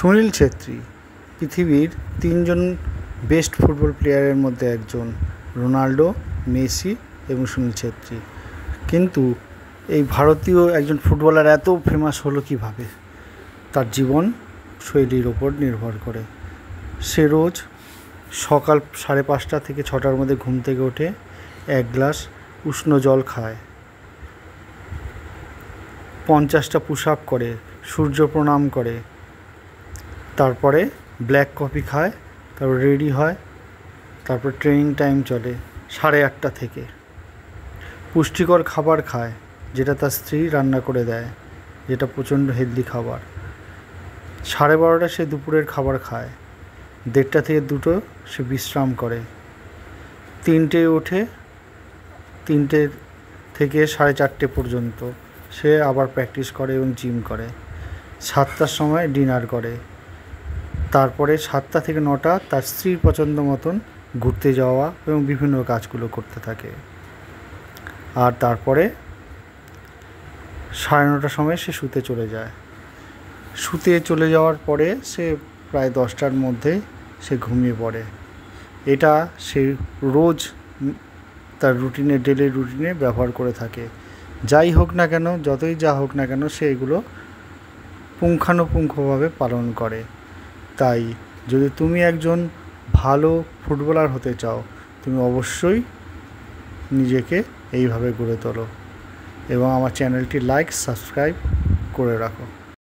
সুনীল ছেত্রী পৃথিবীর তিনজন best football প্লেয়ারের মধ্যে একজন, রোনাল্ডো, মেসি এবং সুনীল ছেত্রী। কিন্তু এই ভারতীয় একজন ফুটবলার এত ফেমাস হলো কীভাবে? তার জীবন শৈলীর ওপর নির্ভর করে। সে রোজ সকাল 5:30 থেকে 6টার মধ্যে ঘুম থেকে ওঠে, 1 গ্লাস উষ্ণ জল খায়, 50টা পুশ আপ করে, সূর্য প্রণাম করে, তারপরে ব্ল্যাক কফি খায়, তারপর রেডি হয়, তারপর ট্রেনিং টাইম চলে 8:30 থেকে। পুষ্টিকর খাবার খায়, যেটা তার স্ত্রী রান্না করে দেয়, যেটা প্রচণ্ড হেলদি খাবার। 12:30 সে দুপুরের খাবার খায়, 1:30 থেকে 2 সে বিশ্রাম করে, 3টে ওঠে, 3টে থেকে 4:30 পর্যন্ত সে আবার প্র্যাকটিস করে এবং জিম করে। 7টার সময় ডিনার করে, তারপরে 7টা থেকে 9টা তার স্ত্রীর পছন্দ মতন ঘুরতে যাওয়া এবং বিভিন্ন কাজগুলো করতে থাকে। আর তারপরে 9:30টার সময় সে শুতে চলে যায়। শুতে চলে যাওয়ার পরে সে প্রায় 10টার মধ্যে সে ঘুমিয়ে পড়ে। এটা সে রোজ তার রুটিনে, ডেলি রুটিনে ব্যবহার করে থাকে। যাই হোক না কেন, যতই যা হোক না কেন, সে এগুলো পুঙ্খানুপুঙ্খভাবে পালন করে। তাই যদি তুমি একজন ভালো ফুটবলার হতে চাও, তুমি অবশ্যই নিজেকে এইভাবে গড়ে তোলো এবং আমার চ্যানেলটি লাইক, সাবস্ক্রাইব করে রাখো।